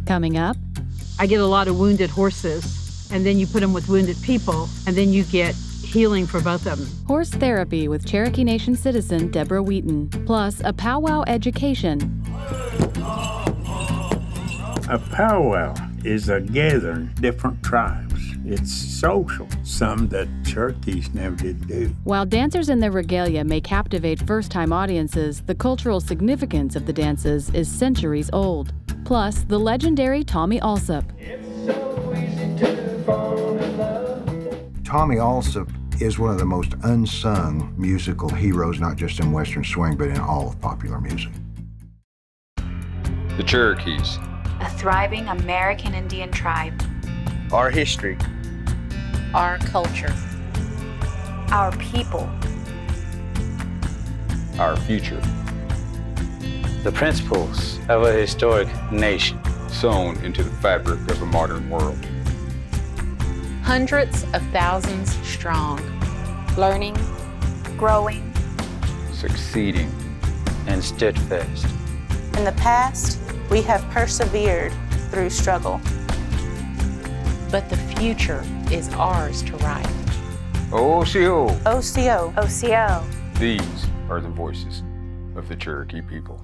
Coming up, I get a lot of wounded horses, and then you put them with wounded people, and then you get healing for both of them. horse therapy with Cherokee Nation citizen Debra Wheaton, plus a powwow education. A powwow is a gathering of different tribes. It's social, something that Cherokees never did do. While dancers in their regalia may captivate first-time audiences, the cultural significance of the dances is centuries old. Plus, the legendary Tommy Allsup. Tommy Allsup is one of the most unsung musical heroes, not just in Western swing, but in all of popular music. The Cherokees. A thriving American Indian tribe. Our history. Our culture. Our people. Our future. The principles of a historic nation. Sewn into the fabric of a modern world. Hundreds of thousands strong. Learning. Growing. Succeeding. And steadfast. In the past, we have persevered through struggle. But the future is ours to write. Osiyo. Osiyo. Osiyo. These are the voices of the Cherokee people.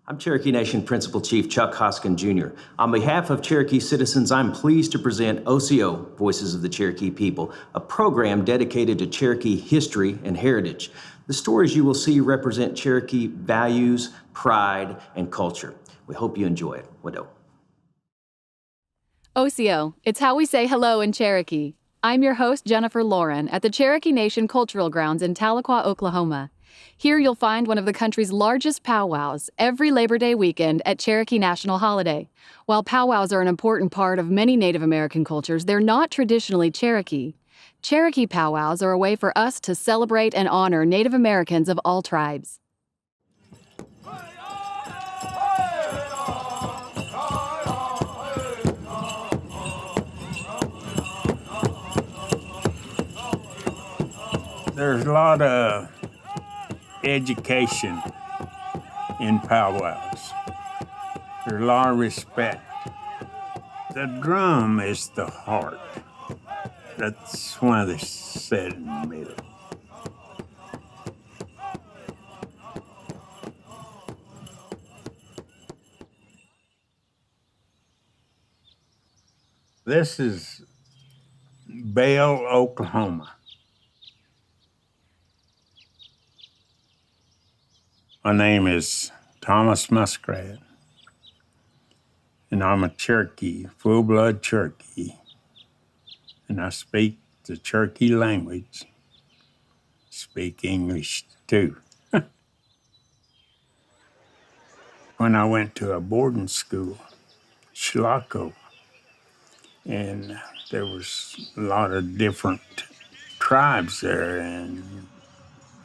I'm Cherokee Nation Principal Chief Chuck Hoskin Jr. On behalf of Cherokee citizens, I'm pleased to present Osiyo, Voices of the Cherokee People, a program dedicated to Cherokee history and heritage. The stories you will see represent Cherokee values, pride, and culture. We hope you enjoy it. Wado. Osiyo, it's how we say hello in Cherokee. I'm your host, Jennifer Lauren, at the Cherokee Nation Cultural Grounds in Tahlequah, Oklahoma. Here you'll find one of the country's largest powwows every Labor Day weekend at Cherokee National Holiday. While powwows are an important part of many Native American cultures, they're not traditionally Cherokee. Cherokee powwows are a way for us to celebrate and honor Native Americans of all tribes. There's a lot of education in powwows. There's a lot of respect. The drum is the heart. That's why they set in the middle. This is Bale, Oklahoma. My name is Thomas Muskrat, and I'm a Cherokee, full-blood Cherokee, and I speak the Cherokee language, speak English too. When I went to a boarding school, Schlocko, and there was a lot of different tribes there, and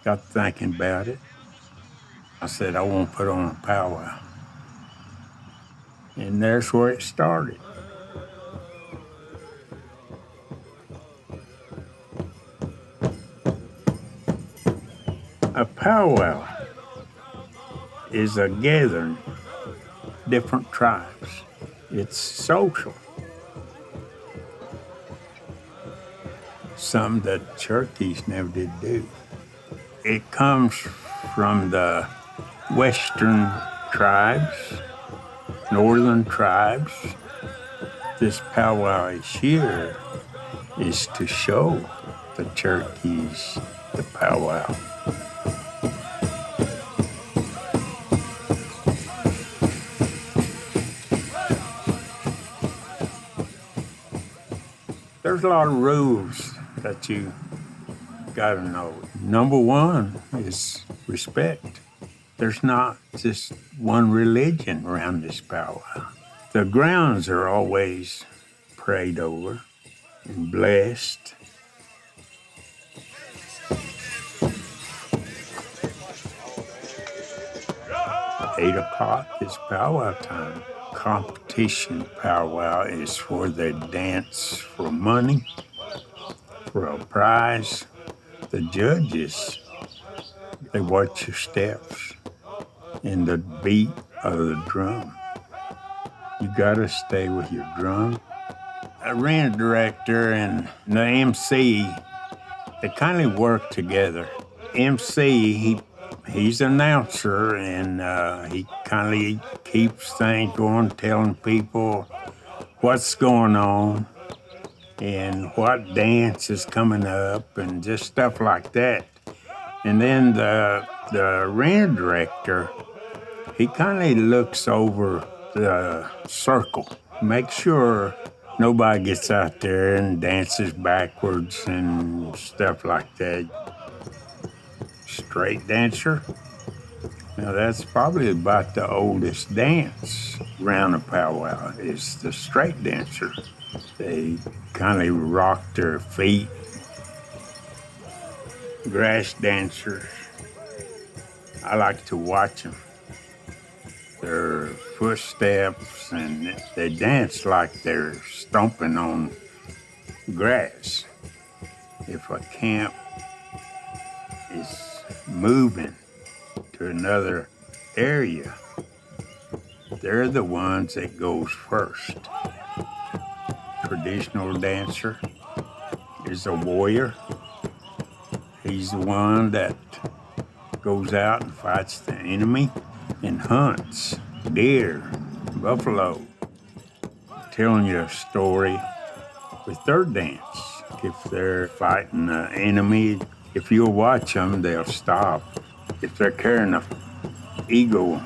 got thinking about it. I said, I want to put on a powwow. And there's where it started. A powwow is a gathering of different tribes. It's social. Something that Cherokees never did do. It comes from the Western tribes, Northern tribes. This powwow each year is to show the Cherokees the powwow. There's a lot of rules that you gotta know. Number one is respect. There's not just one religion around this powwow. The grounds are always prayed over and blessed. Eight o'clock is powwow time. Competition powwow is where they dance for money, for a prize. The judges They watch your steps and the beat of the drum. You gotta stay with your drum. A arena director and the MC, they kind of work together. MC, he's an announcer, and he kind of keeps things going, telling people what's going on and what dance is coming up and just stuff like that. And then the arena director, he kind of looks over the circle, make sure nobody gets out there and dances backwards and stuff like that. Straight dancer. Now that's probably about the oldest dance around a powwow is the straight dancer. They kind of rock their feet. Grass dancers, I like to watch them. Their footsteps, and they dance like they're stomping on grass. If a camp is moving to another area, they're the ones that goes first. Traditional dancer is a warrior. He's the one that goes out and fights the enemy and hunts deer, buffalo, telling you a story with their dance. If they're fighting the enemy, if you'll watch them, they'll stop. If they're carrying an eagle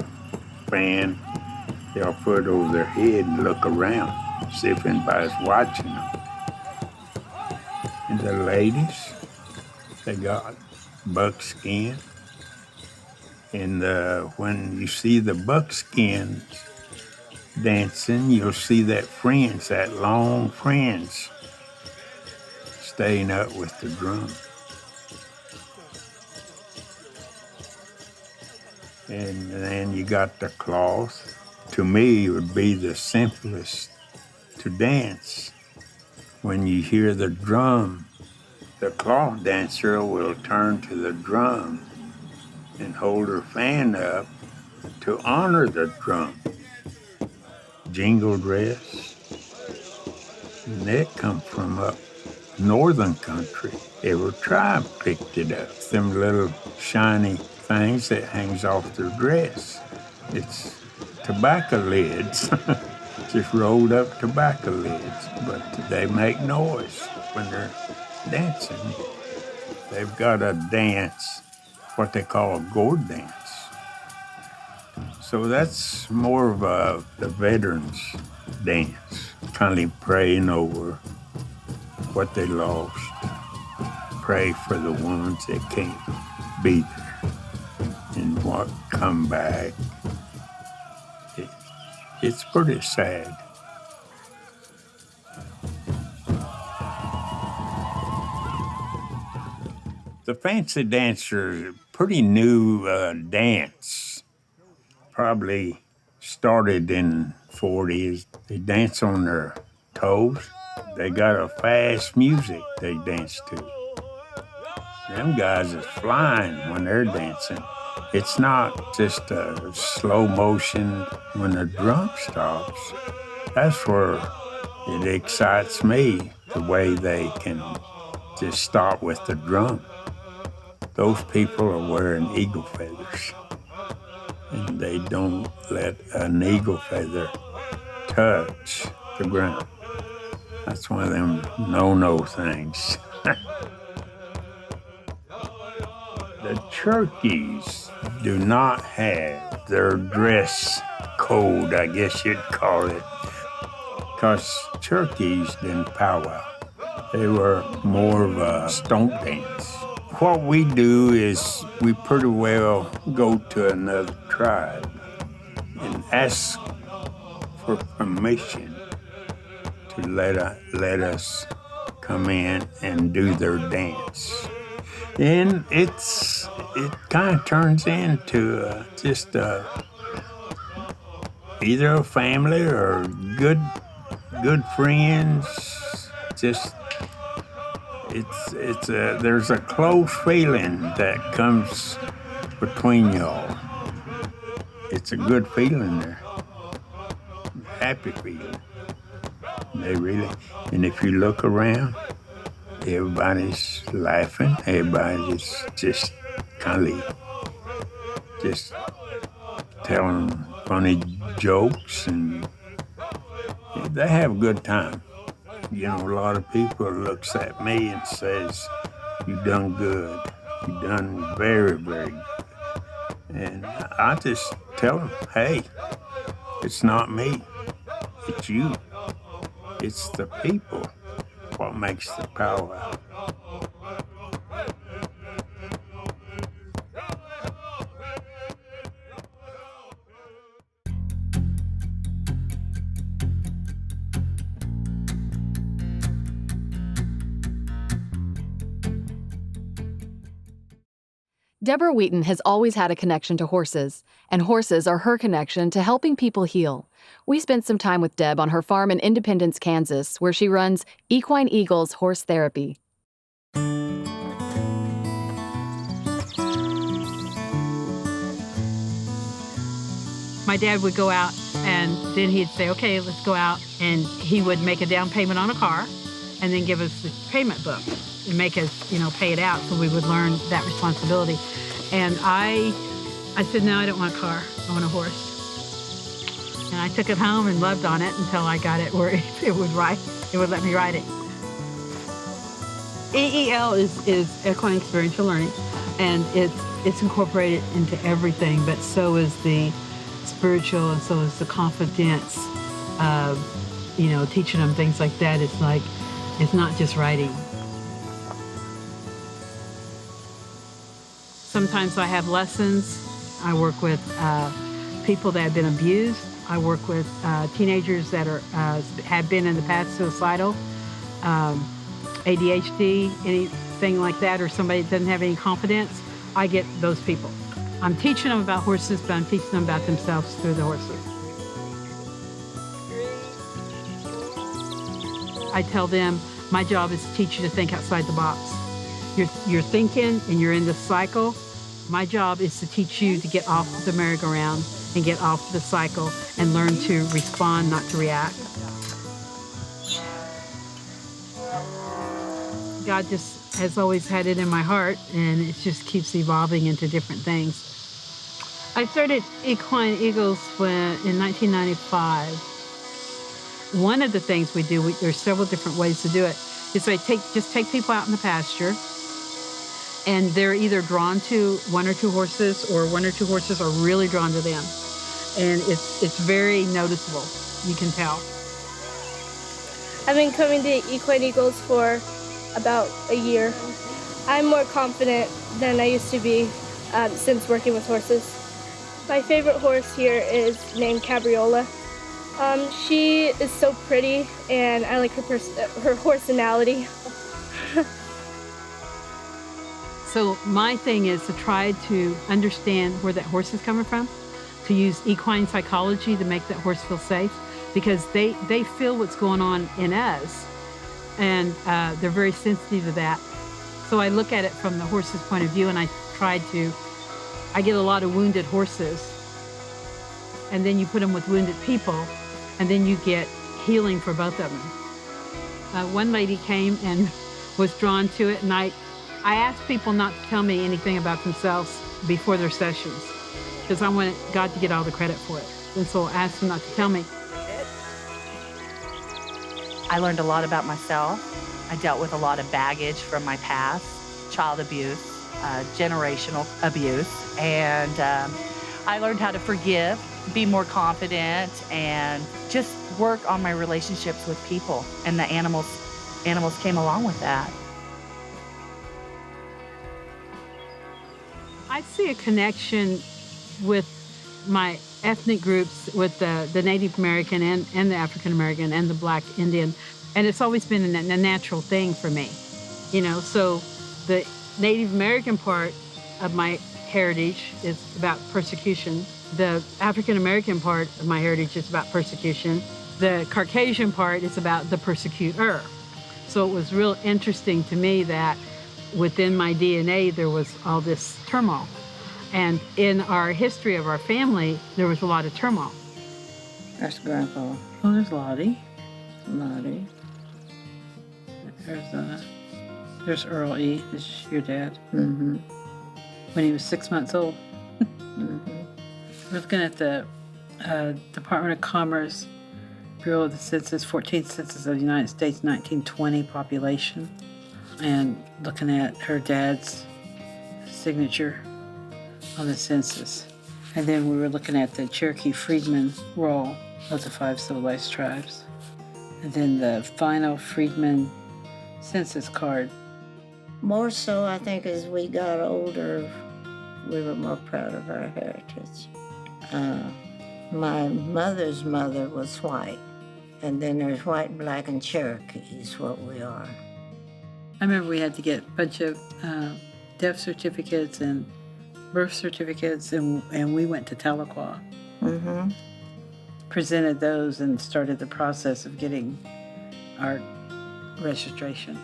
fan, they'll put it over their head and look around, see if anybody's watching them. And the ladies, they got buckskin. And when you see the buckskins dancing, you'll see that fringe, that long fringe, staying up with the drum. And then you got the cloth. To me, it would be the simplest to dance. When you hear the drum, the cloth dancer will turn to the drum and hold her fan up to honor the drum. Jingle dress, and that come from up northern country. Every tribe picked it up. Them little shiny things that hangs off their dress. It's tobacco lids, just rolled up tobacco lids, but they make noise when they're dancing. They've got a dance, what they call a gourd dance. So that's more of the veterans dance, kind of praying over what they lost, pray for the ones that can't be there and what come back. It's pretty sad. The fancy dancer is a pretty new dance. Probably started in 40s. They dance on their toes. They got a fast music they dance to. Them guys is flying when they're dancing. It's not just a slow motion when the drum stops. That's where it excites me, the way they can just stop with the drum. Those people are wearing eagle feathers, and they don't let an eagle feather touch the ground. That's one of them no-no things. The Cherokees do not have their dress code, I guess you'd call it, because Cherokees didn't powwow. They were more of a stomp dance. What we do is we pretty well go to another tribe and ask for permission to let us come in and do their dance. And it kind of turns into just either a family or good friends. Just there's a close feeling that comes between y'all. It's a good feeling there. Happy feeling. They really, and if you look around, everybody's laughing. Everybody's just kind of just telling funny jokes, and they have a good time. You know, a lot of people looks at me and says, "You done good. You done very, very good." And I just tell them, "Hey, it's not me. It's you. It's the people what makes the powwow." Debra Wheaton has always had a connection to horses, and horses are her connection to helping people heal. We spent some time with Deb on her farm in Independence, Kansas, where she runs Equine Eagles Horse Therapy. My dad would go out, and then he'd say, okay, let's go out, and he would make a down payment on a car and then give us the payment book and make us, pay it out, so we would learn that responsibility. And I said, no, I don't want a car, I want a horse. And I took it home and loved on it until I got it where it would let me ride it. EEL is equine experiential learning, and it's incorporated into everything, but so is the spiritual, and so is the confidence of, teaching them things like that. It's not just riding. Sometimes I have lessons. I work with people that have been abused. I work with teenagers that have been in the past suicidal, ADHD, anything like that, or somebody that doesn't have any confidence. I get those people. I'm teaching them about horses, but I'm teaching them about themselves through the horses. I tell them, my job is to teach you to think outside the box. You're thinking and you're in this cycle. My job is to teach you to get off the merry-go-round and get off the cycle and learn to respond, not to react. God just has always had it in my heart, and it just keeps evolving into different things. I started Equine Eagles in 1995. One of the things we do, there's several different ways to do it, is I just take people out in the pasture, and they're either drawn to one or two horses, or one or two horses are really drawn to them. And it's very noticeable, you can tell. I've been coming to Equine Eagles for about a year. I'm more confident than I used to be since working with horses. My favorite horse here is named Cabriola. She is so pretty, and I like her horsenality. So my thing is to try to understand where that horse is coming from, to use equine psychology to make that horse feel safe, because they feel what's going on in us, and they're very sensitive to that. So I look at it from the horse's point of view, and I get a lot of wounded horses, and then you put them with wounded people, and then you get healing for both of them. One lady came and was drawn to it, and I asked people not to tell me anything about themselves before their sessions, because I wanted God to get all the credit for it. And so I asked them not to tell me. I learned a lot about myself. I dealt with a lot of baggage from my past, child abuse, generational abuse, and I learned how to forgive, be more confident, and just work on my relationships with people, and the animals came along with that. I see a connection with my ethnic groups, with the Native American and the African American and the Black Indian, and it's always been a natural thing for me, So the Native American part of my heritage is about persecution. The African American part of my heritage is about persecution. The Caucasian part is about the persecutor. So it was real interesting to me that within my DNA there was all this turmoil. And in our history of our family, there was a lot of turmoil. That's Grandpa. Oh, there's Lottie. Lottie. There's Earl E. This is your dad. Mm-hmm. When he was 6 months old. Mm-hmm. We're looking at the Department of Commerce, Bureau of the Census, 14th Census of the United States, 1920 population, and looking at her dad's signature on the census. And then we were looking at the Cherokee Freedmen roll of the 5 civilized tribes. And then the final Freedmen census card. More so, I think, as we got older, we were more proud of our heritage. My mother's mother was white, and then there's white, black, and Cherokee is what we are. I remember we had to get a bunch of death certificates and birth certificates, and we went to Tahlequah. Mm-hmm. Presented those and started the process of getting our registration.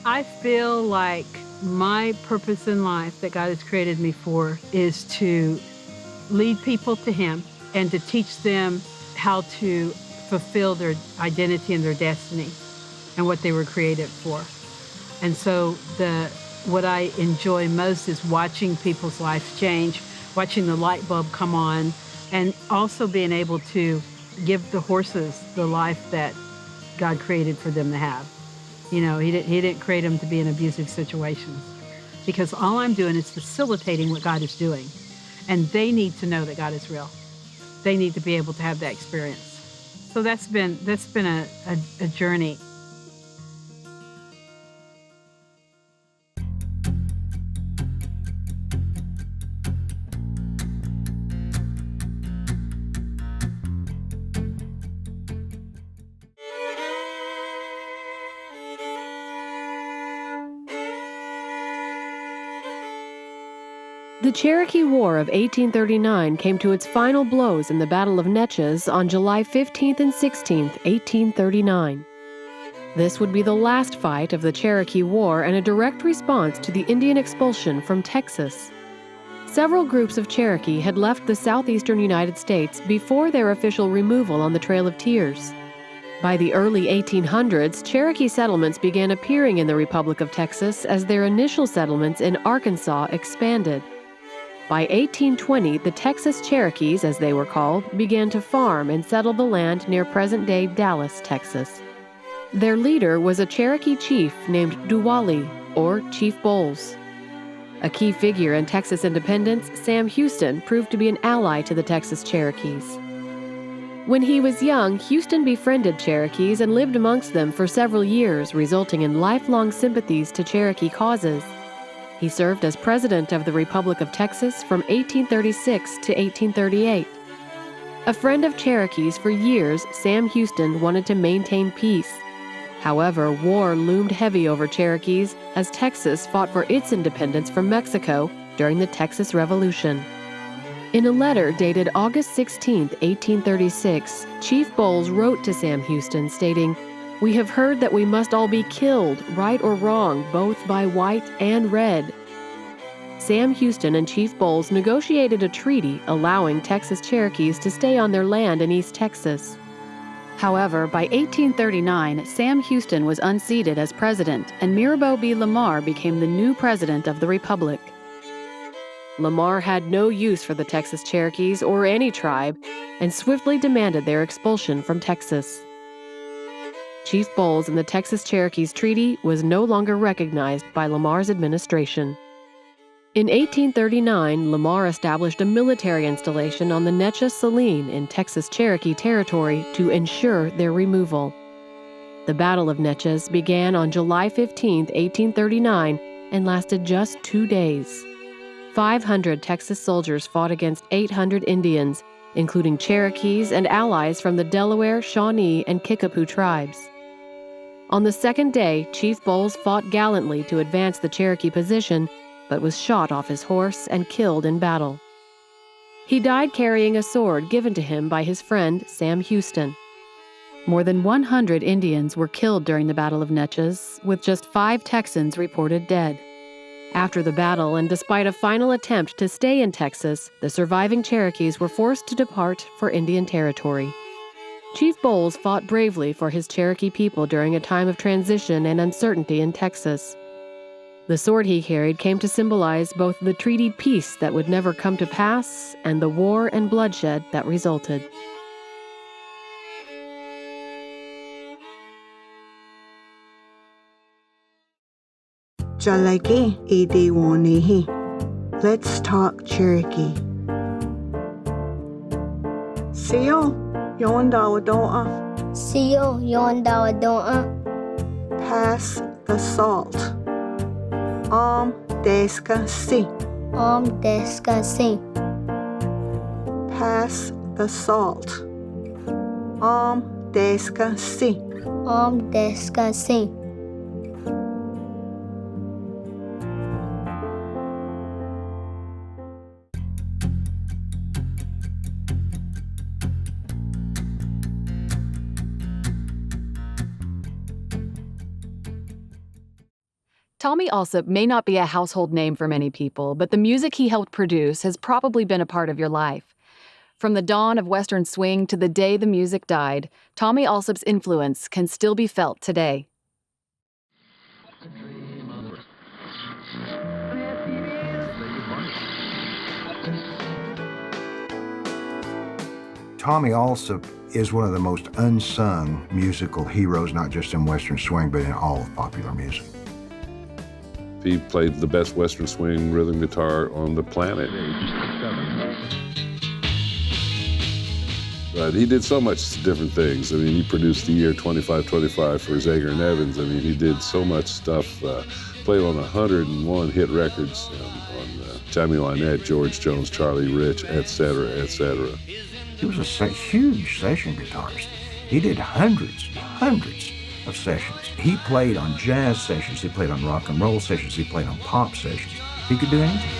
I feel like my purpose in life that God has created me for is to lead people to Him and to teach them how to fulfill their identity and their destiny and what they were created for. And so what I enjoy most is watching people's lives change, watching the light bulb come on, and also being able to give the horses the life that God created for them to have. You know, he didn't create them to be in abusive situations, because all I'm doing is facilitating what God is doing. And they need to know that God is real. They need to be able to have that experience. So that's been a journey. The Cherokee War of 1839 came to its final blows in the Battle of Neches on July 15th and 16th, 1839. This would be the last fight of the Cherokee War and a direct response to the Indian expulsion from Texas. Several groups of Cherokee had left the southeastern United States before their official removal on the Trail of Tears. By the early 1800s, Cherokee settlements began appearing in the Republic of Texas as their initial settlements in Arkansas expanded. By 1820, the Texas Cherokees, as they were called, began to farm and settle the land near present-day Dallas, Texas. Their leader was a Cherokee chief named Duwali, or Chief Bowles. A key figure in Texas independence, Sam Houston proved to be an ally to the Texas Cherokees. When he was young, Houston befriended Cherokees and lived amongst them for several years, resulting in lifelong sympathies to Cherokee causes. He served as president of the Republic of Texas from 1836 to 1838. A friend of Cherokees for years, Sam Houston wanted to maintain peace. However, war loomed heavy over Cherokees as Texas fought for its independence from Mexico during the Texas Revolution. In a letter dated August 16, 1836, Chief Bowles wrote to Sam Houston stating, "We have heard that we must all be killed, right or wrong, both by white and red." Sam Houston and Chief Bowles negotiated a treaty allowing Texas Cherokees to stay on their land in East Texas. However, by 1839, Sam Houston was unseated as president, and Mirabeau B. Lamar became the new president of the Republic. Lamar had no use for the Texas Cherokees or any tribe, and swiftly demanded their expulsion from Texas. Chief Bowles and the Texas Cherokees Treaty was no longer recognized by Lamar's administration. In 1839, Lamar established a military installation on the Neches Saline in Texas Cherokee territory to ensure their removal. The Battle of Neches began on July 15, 1839, and lasted just 2 days. 500 Texas soldiers fought against 800 Indians, including Cherokees and allies from the Delaware, Shawnee, and Kickapoo tribes. On the second day, Chief Bowles fought gallantly to advance the Cherokee position, but was shot off his horse and killed in battle. He died carrying a sword given to him by his friend Sam Houston. More than 100 Indians were killed during the Battle of Neches, with just 5 Texans reported dead. After the battle, and despite a final attempt to stay in Texas, the surviving Cherokees were forced to depart for Indian Territory. Chief Bowles fought bravely for his Cherokee people during a time of transition and uncertainty in Texas. The sword he carried came to symbolize both the treaty peace that would never come to pass and the war and bloodshed that resulted. Jalake Edewanihi. Let's talk Cherokee. Osiyo Yondawadoa. Osiyo Yondawadoa. Pass the salt. Deska si. Deska si. Pass the salt. Deska si. Deska si. Tommy Allsup may not be a household name for many people, but the music he helped produce has probably been a part of your life. From the dawn of Western swing to the day the music died, Tommy Allsup's influence can still be felt today. Tommy Allsup is one of the most unsung musical heroes, not just in Western swing, but in all of popular music. He played the best Western swing rhythm guitar on the planet. But he did so much different things. I mean, he produced the year 2525 for Zager and Evans. I mean, he did so much stuff, played on 101 hit records on Tammy Wynette, George Jones, Charlie Rich, etc., etc. He was a huge session guitarist. He did hundreds of sessions. He played on jazz sessions, he played on rock and roll sessions, he played on pop sessions. He could do anything.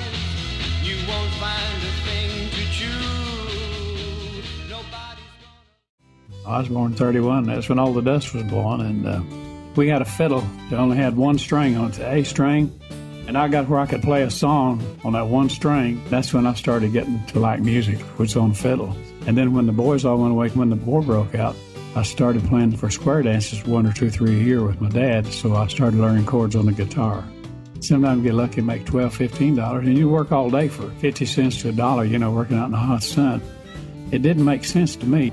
You won't find a thing to chew. I was born in 31. That's when all the dust was blowing, and we got a fiddle that only had one string on it, the A string, and I got where I could play a song on that one string. That's when I started getting to like music, which was on fiddle. And then when the boys all went away, when the war broke out, I started playing for square dances 1 or 2, 3 a year with my dad, so I started learning chords on the guitar. Sometimes you get lucky and make $12, $15, and you work all day for 50 cents to $1, working out in the hot sun. It didn't make sense to me.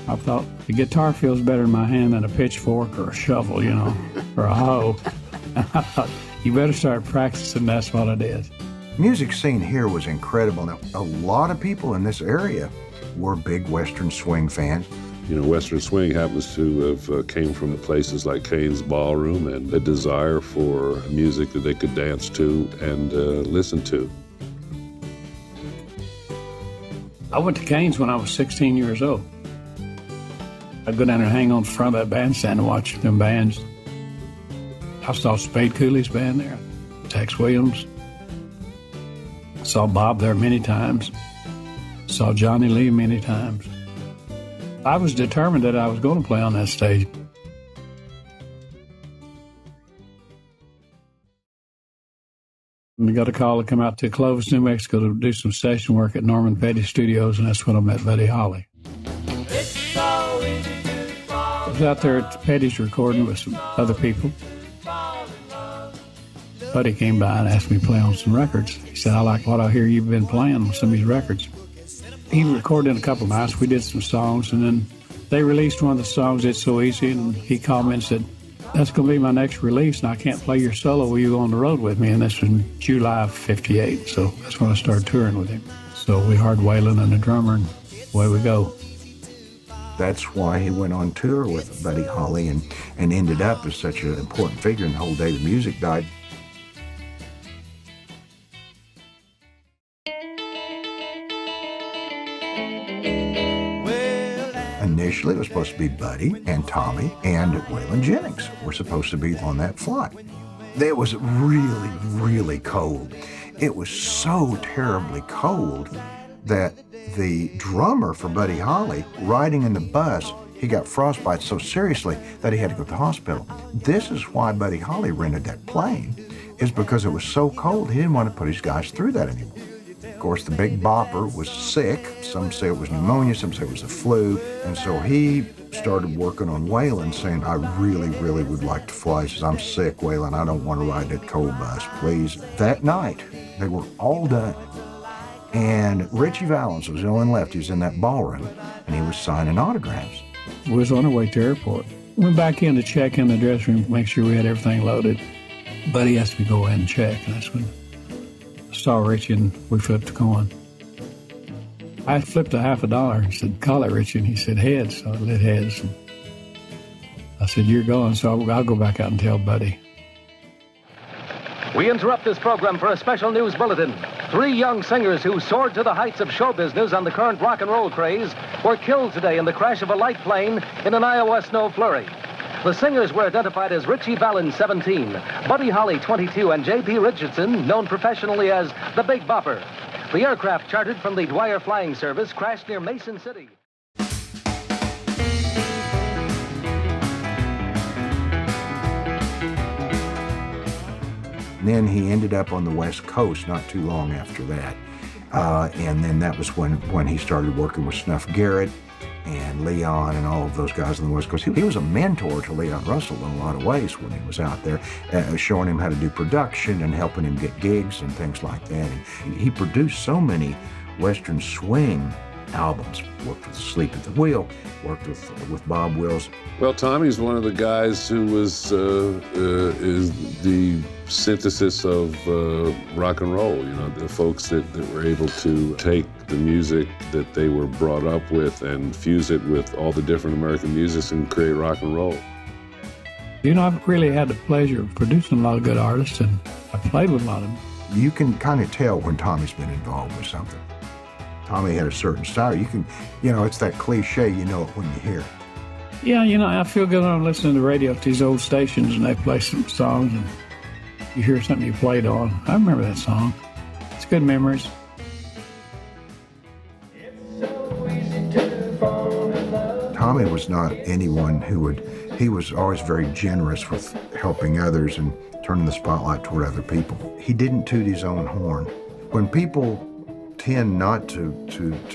I thought, the guitar feels better in my hand than a pitchfork or a shovel, or a hoe. I thought, you better start practicing. That's what I did. Music scene here was incredible. Now, a lot of people in this area were big Western swing fans. Western swing happens to have came from places like Kane's Ballroom and a desire for music that they could dance to and listen to. I went to Kane's when I was 16 years old. I'd go down there and hang on the front of that bandstand and watch them bands. I saw Spade Cooley's band there, Tex Williams. Saw Bob there many times. Saw Johnny Lee many times. I was determined that I was going to play on that stage. We got a call to come out to Clovis, New Mexico to do some session work at Norman Petty Studios, and that's when I met Buddy Holly. I was out there at Petty's recording with some other people. Buddy came by and asked me to play on some records. He said, I like what I hear you've been playing on some of these records. He recorded in a couple of nights. We did some songs, and then they released one of the songs, It's So Easy, and he called me and said, that's going to be my next release, and I can't play your solo. Will you go on the road with me? And this was in July of '58, so that's when I started touring with him. So we hired Waylon and a drummer, and away we go. That's why he went on tour with Buddy Holly and ended up as such an important figure in the whole day the music died. Initially, it was supposed to be Buddy and Tommy and Waylon Jennings were supposed to be on that flight. It was really, really cold. It was so terribly cold that the drummer for Buddy Holly, riding in the bus, he got frostbite so seriously that he had to go to the hospital. This is why Buddy Holly rented that plane. is because it was so cold, he didn't want to put his guys through that anymore. Of course, the Big Bopper was sick. Some say it was pneumonia, some say it was the flu. And so he started working on Waylon, saying, I really, really would like to fly. He says, I'm sick, Waylon. I don't want to ride that cold bus, please. That night, they were all done. And Richie Valens was the only one left. He was in that ballroom, and he was signing autographs. We was on our way to the airport. Went back in to check in the dressing room, make sure we had everything loaded. Buddy asked me to go ahead and check, and that's when I saw Richie and we flipped a coin. I flipped a $50 and said, call it, Richie, and he said, heads. So I lit heads. And I said, you're going, so I'll go back out and tell Buddy. We interrupt this program for a special news bulletin. 3 young singers who soared to the heights of show business on the current rock and roll craze were killed today in the crash of a light plane in an Iowa snow flurry. The singers were identified as Richie Valens, 17, Buddy Holly, 22, and J.P. Richardson, known professionally as the Big Bopper. The aircraft, chartered from the Dwyer Flying Service, crashed near Mason City. Then he ended up on the West Coast not too long after that. And then that was when he started working with Snuff Garrett and Leon and all of those guys on the West Coast. He was a mentor to Leon Russell in a lot of ways when he was out there, showing him how to do production and helping him get gigs and things like that. And he produced so many Western swing albums. Worked with Sleep at the Wheel, worked with Bob Wills. Well, Tommy's one of the guys who was is the synthesis of rock and roll. You know, the folks that were able to take the music that they were brought up with and fuse it with all the different American musics and create rock and roll. You know, I've really had the pleasure of producing a lot of good artists, and I played with a lot of them. You can kind of tell when Tommy's been involved with something. Tommy had a certain style. You can, it's that cliche, you know it when you hear it. Yeah, I feel good when I'm listening to the radio at these old stations and they play some songs and you hear something you played on. I remember that song. It's good memories. Tommy was not anyone he was always very generous with helping others and turning the spotlight toward other people. He didn't toot his own horn. When people tend not to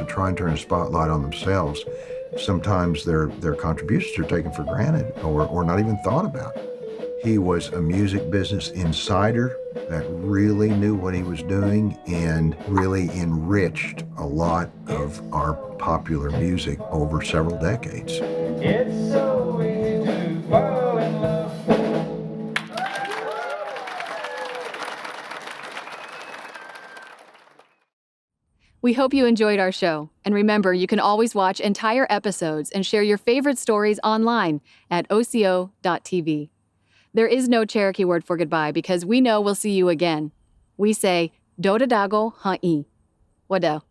try and turn a spotlight on themselves, sometimes their contributions are taken for granted or not even thought about. He was a music business insider that really knew what he was doing and really enriched a lot of our popular music over several decades. It's so easy to fall in love. We hope you enjoyed our show. And remember, you can always watch entire episodes and share your favorite stories online at Osiyo.tv. There is no Cherokee word for goodbye because we know we'll see you again. We say, Dodadago ha'i. Wado.